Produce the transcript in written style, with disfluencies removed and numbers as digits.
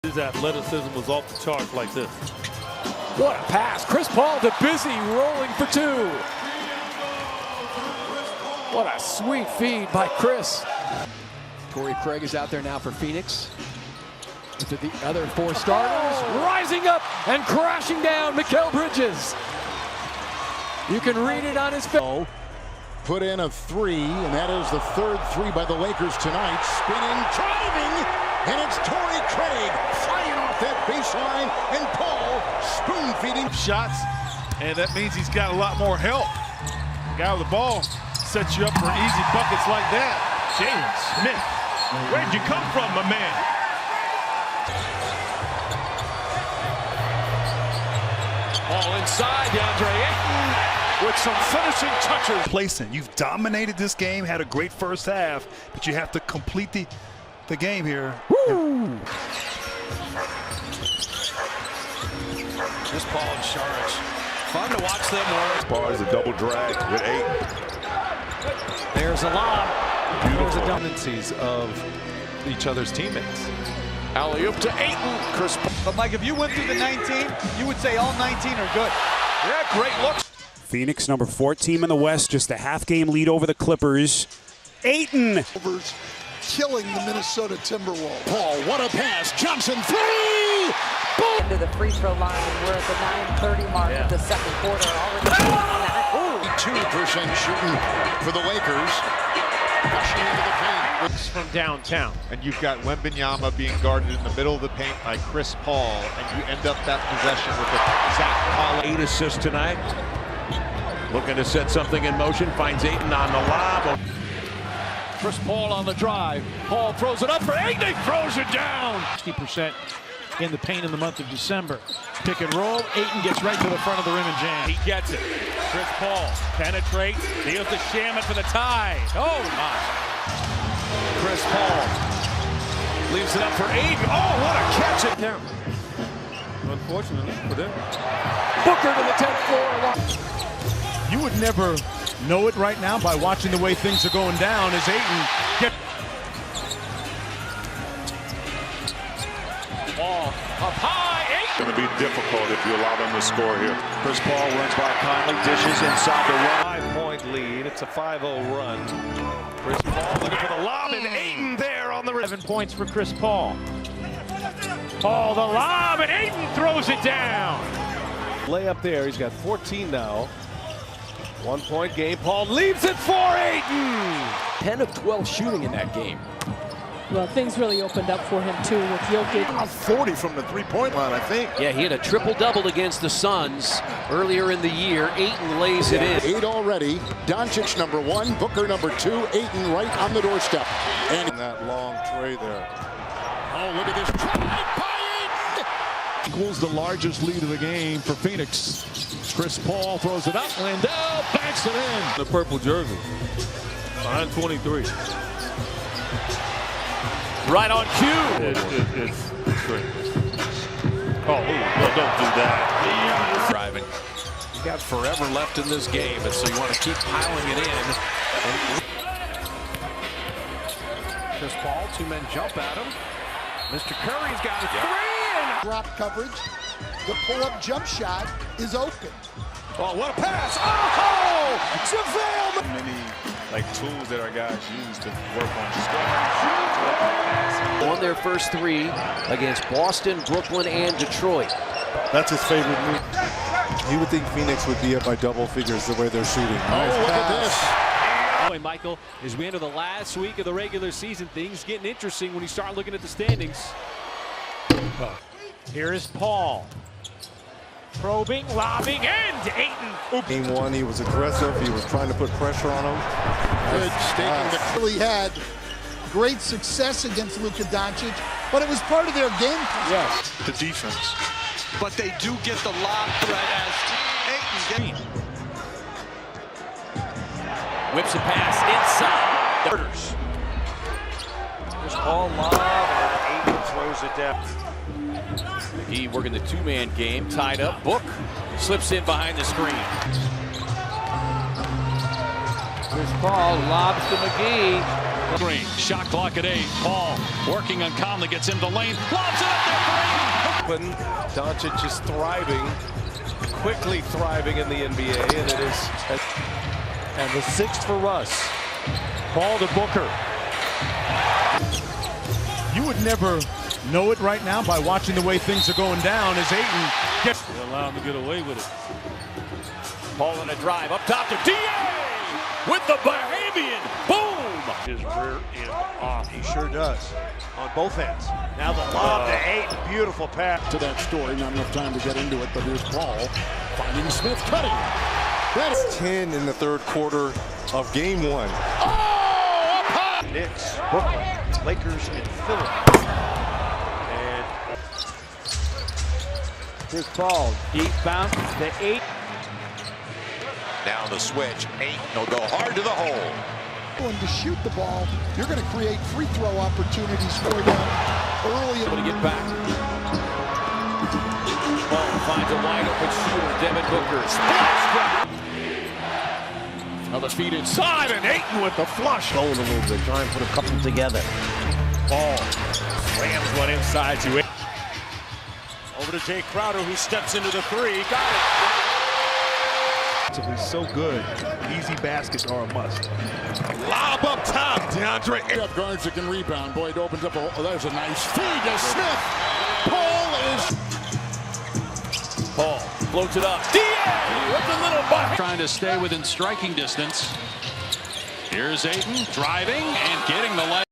His athleticism was off the charts like this. What a pass. Chris Paul to Busy, rolling for two. What a sweet feed by Chris. Torrey Craig is out there now for Phoenix. To the other four starters, rising up and crashing down, Mikal Bridges. You can read it on his face. Put in a three, and that is the third three by the Lakers tonight. Spinning, driving, and it's Torrey Craig flying off that baseline, and Paul spoon-feeding Shots, and that means he's got a lot more help. Guy with the ball sets you up for easy buckets like that. James Smith, where'd you come from, my man? Ball inside, DeAndre Ayton with some finishing touches. Placing. You've dominated this game, had a great first half, but you have to complete the game here. Woo! Just Paul in charge. Fun to watch them work. Paul is a double drag with Ayton. There's a lob. Beautiful. There's the tendencies of each other's teammates. Alley-oop to Ayton. Chris Paul. But Mike, if you went through the 19, you would say all 19 are good. Yeah, great looks. Phoenix, number 4 team in the West, just a half-game lead over the Clippers. Ayton. killing the Minnesota Timberwolves. Paul, what a pass. Johnson, three! Boom! Into the free throw line, and we're at the 9:30 mark of the second quarter. Already 2% shooting for the Lakers. Rushing into the paint. From downtown, and you've got Wembanyama being guarded in the middle of the paint by Chris Paul, and you end up that possession with the Zach Paul. 8 assists tonight. Looking to set something in motion, finds Ayton on the lob. Chris Paul on the drive. Paul throws it up for Ayton. He throws it down. 60% in the paint in the month of December. Pick and roll. Ayton gets right to the front of the rim and jam. He gets it. Chris Paul penetrates, deals to Shamet for the tie. Oh my! Chris Paul leaves it up for Ayton. Oh, what a catch it down. Unfortunately for them. Booker to the 10th floor. You would never know it right now by watching the way things are going down as Ayton gets. Ball up high. Ayton. Going to be difficult if you allow them to score here. Chris Paul runs by Conley, dishes inside the run. 5-point lead. It's a 5-0 run. Chris Paul looking for the lob, and Ayton there on the 7 points for Chris Paul. Paul the lob, and Ayton throws it down. Layup there. He's got 14 now. 1-point game. Paul leaves it for Ayton. 10 of 12 shooting in that game. Well, things really opened up for him, too, with Jokic. 40 from the three-point line, I think. Yeah, he had a triple-double against the Suns earlier in the year. Ayton lays it in. 8 already. Doncic number 1, Booker number 2, Ayton right on the doorstep. And That long tray there. oh, look at this drive by Ayton. Equals the largest lead of the game for Phoenix. Chris Paul throws it up. Landell backs it in. The purple jersey. Behind 23. Right on cue. It's great. Oh, well, don't do that. Driving. You got forever left in this game, and so you want to keep piling it in. Chris Paul, 2 men jump at him. Mr. Curry's got a 3 and Drop coverage. The pull-up jump shot is open. Oh, what a pass! Oh! JaVale! Many tools that our guys use to work on scoring. On their first 3 against Boston, Brooklyn, and Detroit. That's his favorite move. You would think Phoenix would be up by double figures the way they're shooting. Nice look at pass. Boy, Michael, as we enter the last week of the regular season, things getting interesting when you start looking at the standings. Here is Paul. Probing, lobbing, and Ayton. Game 1, he was aggressive. He was trying to put pressure on him. Good staking. The really had great success against Luka Doncic, but it was part of their game plan. Yes, the defense. But they do get the lob threat as Ayton gets. Whips a pass inside. Orders. Chris Paul lob, and Ayton throws it down. He working the 2-man game, tied up. Book slips in behind the screen. Chris Paul lobs to McGee. Shot clock at 8. Paul working on Conley, gets into the lane, lobs it up there for open. Doncic is thriving, quickly thriving in the NBA, and it is. And the sixth for Russ. Ball to Booker. You would never know it right now by watching the way things are going down as Ayton gets. They allow him to get away with it. Paul in a drive up top to D.A. with the Bahamian. Boom! His rear end off. He sure does. On both ends. Now the lob to Ayton. Beautiful pass. To that story, not enough time to get into it, but here's Paul finding Smith cutting. That's 10 in the third quarter of game one. Knicks, Brooklyn, Lakers, and Philly. And Here's Paul. Deep bounce to 8. Now the switch. Ayton will go hard to the hole. to shoot the ball. You're going to create free throw opportunities for them early. Able to get back. Paul finds a wide open shooter. Devin Booker. Splash! Another feed inside, and Ayton with the flush. Going a little bit, try and put a couple together. Ball slams one inside you. Over to Jay Crowder, who steps into the three. Got it. So good. Easy baskets are a must. Lob up top, DeAndre. Have guards that can rebound. Boyd opens up. Oh, there's a nice feed to Smith. Paul floats it up. D.A. with a little butt. Trying to stay within striking distance. Here's Ayton driving and getting the leg.